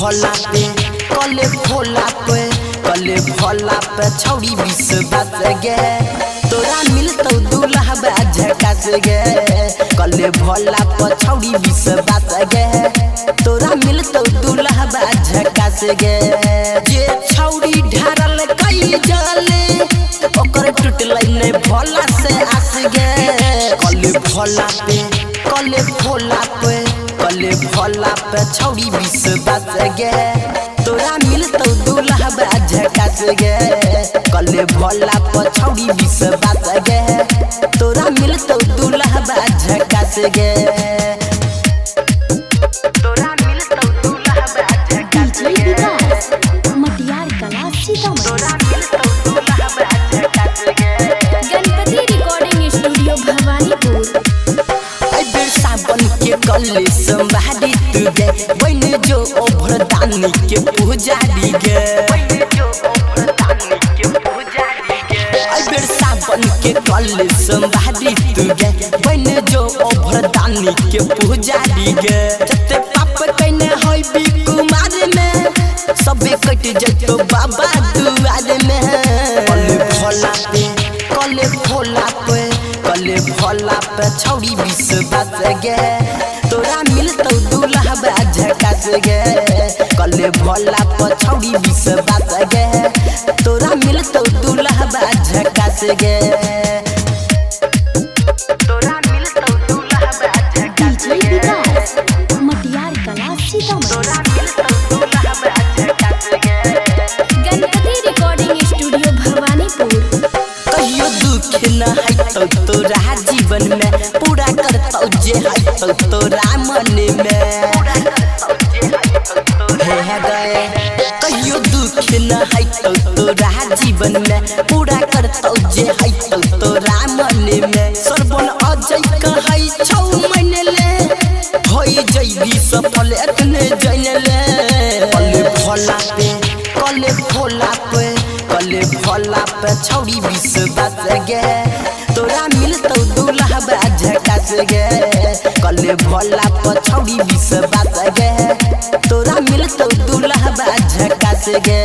भोला पे कले भोला पे छौड़ी 20 बात गे तोरा मिलतौ दूल्हा झकास गे कले भोला पे छौड़ी 20 बात गे तोरा मिलतौ दूल्हा झकास गे जे छौड़ी ढारल कई जले ओकर टूटलै नै भोला से आस गे कले भोला पे छौड़ी 20 बात गे तोरा मिलतौ दूल्हा झकास गे कले भोला पे छौड़ी 20 बात गे तोरा मिलतौ दूल्हा झकास गे तोरा मिलतौ दूल्हा झकास गे मटियार कला सीतामढ़ी तोरा मिलतौ दूल्हा झकास गे गणपति रिकॉर्डिंग स्टूडियो भवानीपुर सावन के कले संभारी तू गे बन जो ओभरदानी के पुजारी गे अबेर सावन के कले संभारी तू गे बन जो ओभरदानी के पुजारी गे जते पाप कने होई बी कुमार में सबे कट जतो बाबा दुआर में कले भोला पे छौड़ी 20 बात गे तोरा मिलतौ दूल्हा झकास गे कले भोला पे छौड़ी 20 बात गे तोरा मिलतौ दूल्हा झकास गे तोरा मिलतौ दूल्हा झकास गे मटियार कला सीतामढ़ी तोरा मिलतौ दूल्हा झकास गे गणपति रिकॉर्डिंग स्टूडियो भवानीपुर कहियो दुख न हैतौ तोरा जीवन में पूरा करतौ जे हैतौ तोरा मन में हे गए कहियो दुख न हैतौ तोरा जीवन में पूरा करतौ जे हैतौ तोरा मन में सरबन अजय कहै छौ मनले होई जइबी सफल एतने जनले कले भोला पे छौड़ी 20 बात गे तोरा मिलतौ दूल्हा झकास गे कले भोला पे छौड़ी 20 बात गे तोरा मिलतौ दूल्हा झकास गे